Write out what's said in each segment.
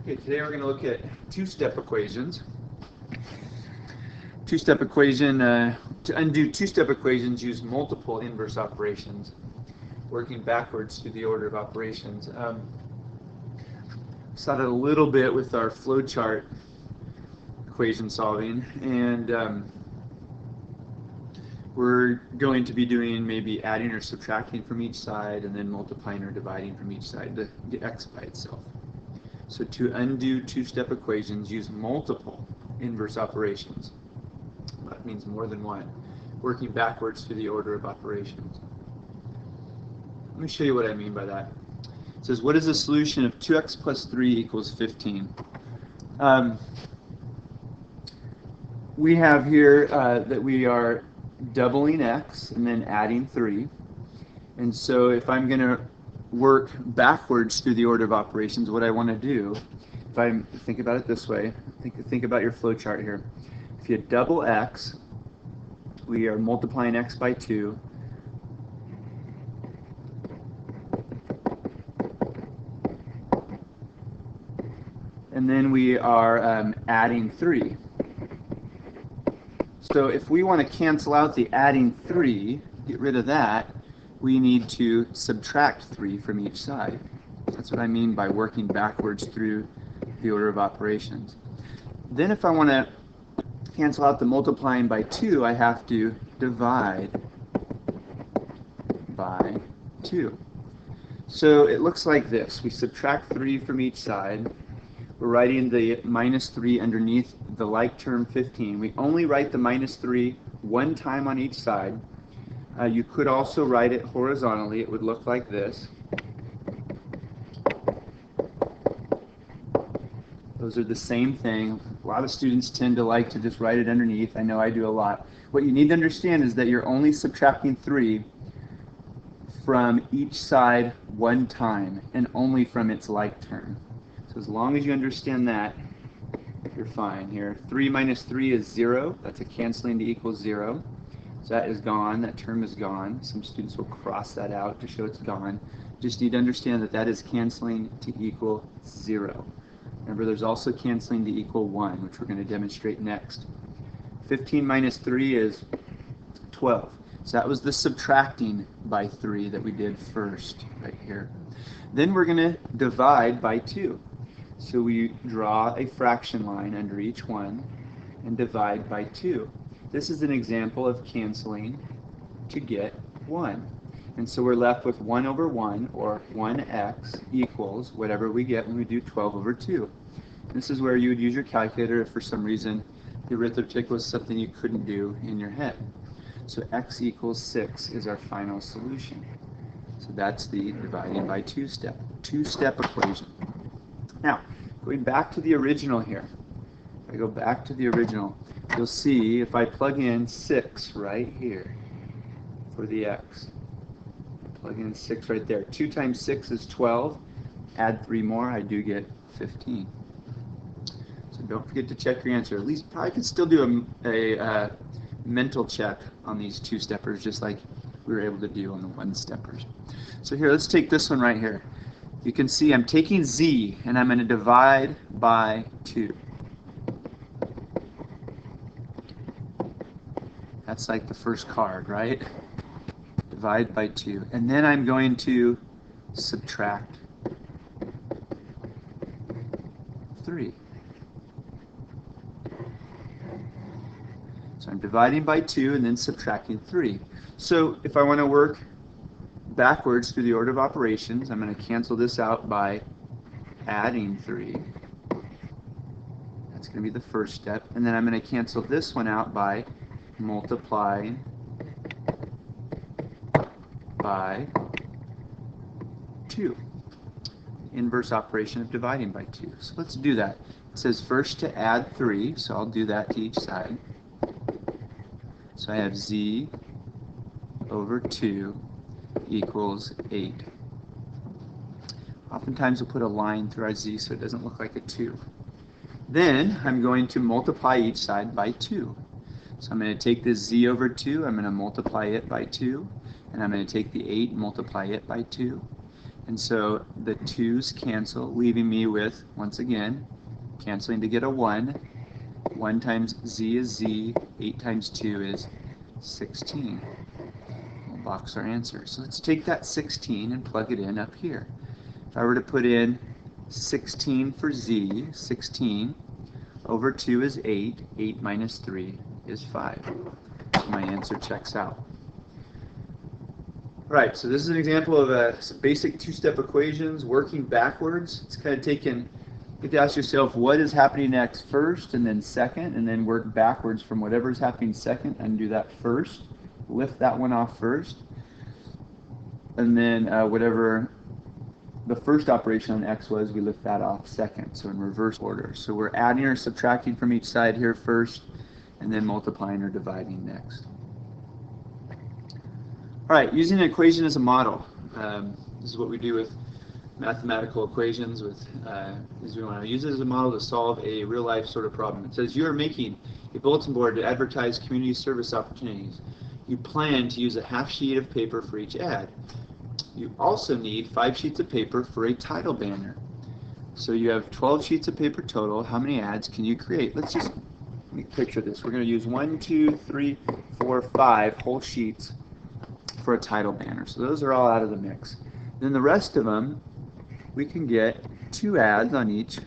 Okay, today we're going to look at two-step equations. Two-step equation, to undo two-step equations, use multiple inverse operations, working backwards through the order of operations. Saw that a little bit with our flowchart equation solving, and we're going to be doing maybe adding or subtracting from each side and then multiplying or dividing from each side, the x by itself. So to undo two-step equations, use multiple inverse operations. That means more than one, working backwards through the order of operations. Let me show you what I mean by that. It says, what is the solution of 2x plus 3 equals 15? We have here that we are doubling x and then adding 3. And so if I'm going to work backwards through the order of operations, what I want to do, if I think about it this way, think about your flow chart here. If you double x, we are multiplying x by 2. And then we are adding 3. So if we want to cancel out the adding 3, get rid of that, we need to subtract 3 from each side. That's what I mean by working backwards through the order of operations. Then if I want to cancel out the multiplying by 2, I have to divide by 2. So it looks like this. We subtract 3 from each side. We're writing the minus 3 underneath the like term 15. We only write the minus 3 one time on each side. You could also write it horizontally. It would look like this. Those are the same thing. A lot of students tend to like to just write it underneath. I know I do a lot. What you need to understand is that you're only subtracting 3 from each side one time and only from its like term. So as long as you understand that, you're fine here. 3 minus 3 is 0. That's a canceling to equal 0. So that is gone. That term is gone. Some students will cross that out to show it's gone. Just need to understand that that is canceling to equal 0. Remember, there's also canceling to equal 1, which we're going to demonstrate next. 15 minus 3 is 12. So that was the subtracting by 3 that we did first, right here. Then we're going to divide by 2. So we draw a fraction line under each one and divide by 2. This is an example of canceling to get 1. And so we're left with 1 over 1, or 1x, equals whatever we get when we do 12 over 2. This is where you would use your calculator if for some reason the arithmetic was something you couldn't do in your head. So x equals 6 is our final solution. So that's the dividing by two-step equation. Now, going back to the original here. If I go back to the original, you'll see if I plug in 6 right here for the x. Plug in 6 right there. 2 times 6 is 12. Add 3 more, I do get 15. So don't forget to check your answer. At least probably could still do a mental check on these two-steppers, just like we were able to do on the one-steppers. So here, let's take this one right here. You can see I'm taking z, and I'm going to divide by 2. That's like the first card, right? Divide by 2. And then I'm going to subtract 3. So I'm dividing by 2 and then subtracting 3. So if I want to work backwards through the order of operations, I'm going to cancel this out by adding 3. That's going to be the first step. And then I'm going to cancel this one out by multiplying by 2. Inverse operation of dividing by 2. So let's do that. It says first to add 3, so I'll do that to each side. So I have z over 2 equals 8. Oftentimes we'll put a line through our z so it doesn't look like a 2. Then I'm going to multiply each side by 2. So I'm going to take this z over 2, I'm going to multiply it by 2, and I'm going to take the 8 and multiply it by 2. And so the 2's cancel, leaving me with, once again, canceling to get a 1. 1 times z is z, 8 times 2 is 16. We'll box our answer. So let's take that 16 and plug it in up here. If I were to put in 16 for z, 16 over 2 is 8. 8 minus 3 is 5. So my answer checks out. Right, so this is an example of some basic two-step equations working backwards. It's kind of taken, you have to ask yourself what is happening next first and then second, and then work backwards from whatever's happening second and do that first. Lift that one off first, and then whatever the first operation on x was, we lift that off second, so in reverse order. So we're adding or subtracting from each side here first, and then multiplying or dividing next. All right, using an equation as a model. This is what we do with mathematical equations. We want to use it as a model to solve a real-life sort of problem. It says you are making a bulletin board to advertise community service opportunities. You plan to use a half sheet of paper for each ad. You also need 5 sheets of paper for a title banner. So you have 12 sheets of paper total. How many ads can you create? Let me picture this. We're going to use 1, 2, 3, 4, 5 whole sheets for a title banner. So those are all out of the mix. Then the rest of them, we can get 2 ads on each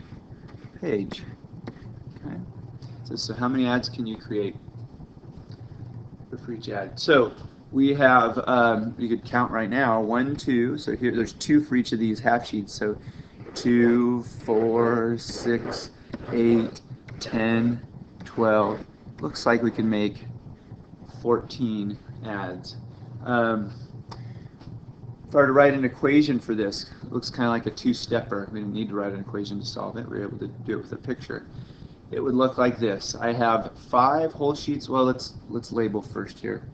page. Okay. So how many ads can you create for each ad? So we have, you could count right now, 1, 2, so here there's 2 for each of these half sheets. So 2, 4, 6, 8, 10, 12. Looks like we can make 14 ads. If I were to write an equation for this, it looks kind of like a two-stepper. We didn't need to write an equation to solve it. We were able to do it with a picture. It would look like this. I have 5 whole sheets. Well, let's label first here.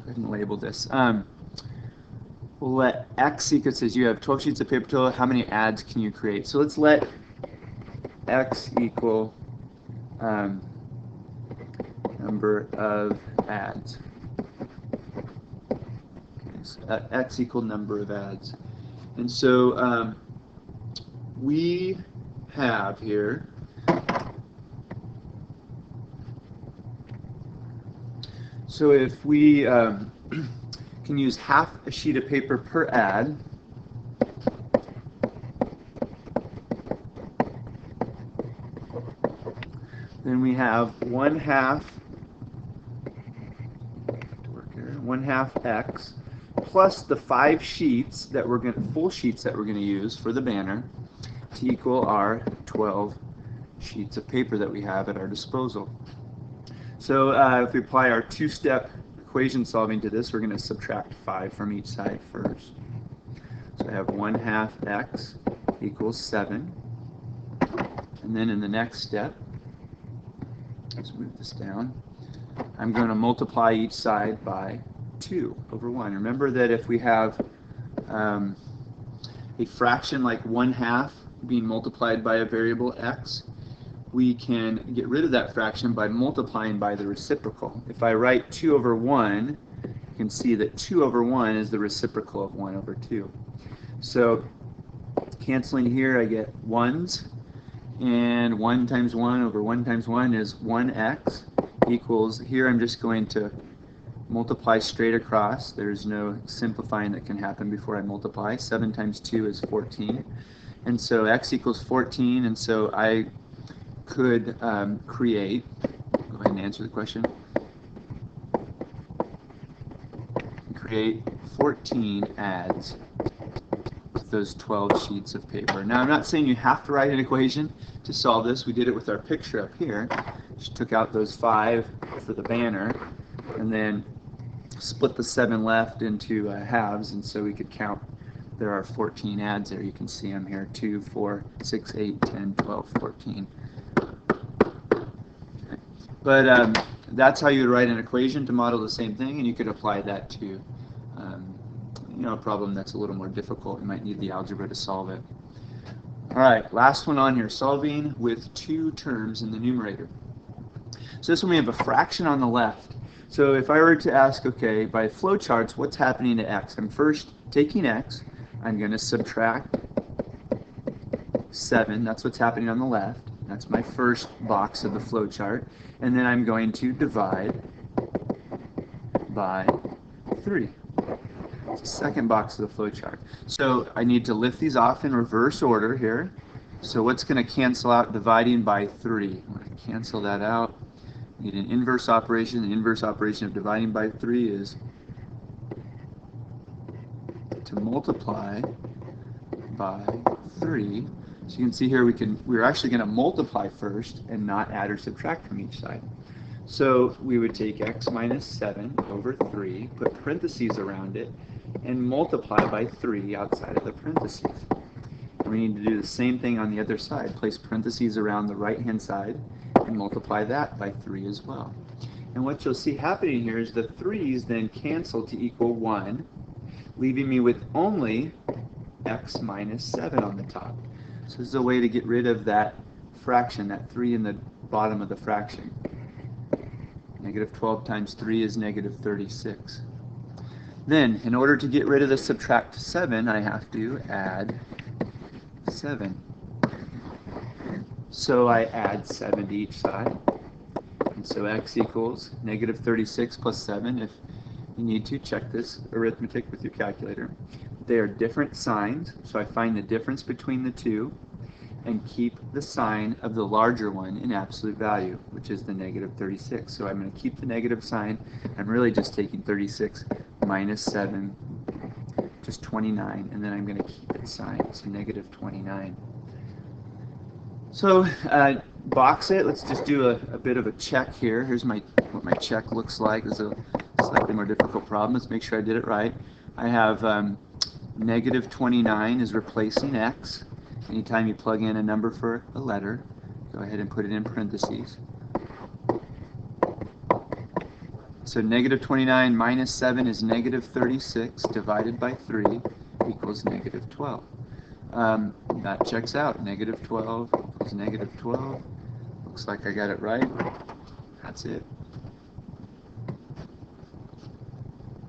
I didn't label this. We'll let x equal, says you have 12 sheets of paper total. How many ads can you create? So let's let x equal number of ads. X equal number of ads. And so we have here so if we can use half a sheet of paper per ad, then we have 1/2 x plus the 5 sheets that we're going full sheets that we're going to use for the banner to equal our 12 sheets of paper that we have at our disposal. So if we apply our two-step equation solving to this, we're going to subtract 5 from each side first. So I have 1/2 x equals 7. And then in the next step, let's move this down, I'm going to multiply each side by 2 over 1. Remember that if we have a fraction like 1/2 being multiplied by a variable x, we can get rid of that fraction by multiplying by the reciprocal. If I write 2 over 1, you can see that 2 over 1 is the reciprocal of 1 over 2. So canceling here, I get 1's, and 1 times 1 over 1 times 1 is 1x equals, here I'm just going to multiply straight across. There's no simplifying that can happen before I multiply. 7 times 2 is 14. And so x equals 14, and so I could create, go ahead and answer the question, create 14 ads with those 12 sheets of paper. Now I'm not saying you have to write an equation to solve this. We did it with our picture up here. Just took out those 5 for the banner and then split the 7 left into halves, and so we could count. There are 14 ads there. You can see them here: 2, 4, 6, 8, 10, 12, 14. Okay. But that's how you would write an equation to model the same thing, and you could apply that to a problem that's a little more difficult. You might need the algebra to solve it. All right, last one on here, solving with 2 terms in the numerator. So this one we have a fraction on the left. So if I were to ask, okay, by flowcharts, what's happening to x? I'm first taking x, I'm going to subtract 7. That's what's happening on the left. That's my first box of the flow chart. And then I'm going to divide by 3. It's the second box of the flow chart. So I need to lift these off in reverse order here. So what's going to cancel out dividing by 3? I'm going to cancel that out. Need an inverse operation. The inverse operation of dividing by 3 is to multiply by 3. So you can see here we're actually going to multiply first and not add or subtract from each side. So we would take x minus 7 over 3, put parentheses around it, and multiply by 3 outside of the parentheses. And we need to do the same thing on the other side. Place parentheses around the right-hand side and multiply that by 3 as well. And what you'll see happening here is the 3's then cancel to equal 1, leaving me with only x minus 7 on the top. So this is a way to get rid of that fraction, that 3 in the bottom of the fraction. Negative 12 times 3 is negative 36. Then, in order to get rid of the subtract 7, I have to add 7. So I add 7 to each side. And so x equals negative 36 plus 7. If you need to, check this arithmetic with your calculator. They are different signs, so I find the difference between the two and keep the sign of the larger one in absolute value, which is the negative 36. So I'm going to keep the negative sign. I'm really just taking 36 minus 7, just 29, and then I'm going to keep its sign, so negative 29. So box it. Let's just do a bit of a check here. Here's what my check looks like. This is a slightly more difficult problem. Let's make sure I did it right. I have negative 29 is replacing x. Anytime you plug in a number for a letter, go ahead and put it in parentheses. So negative 29 minus 7 is negative 36 divided by 3 equals negative 12. That checks out. Negative 12 equals negative 12. Looks like I got it right. That's it.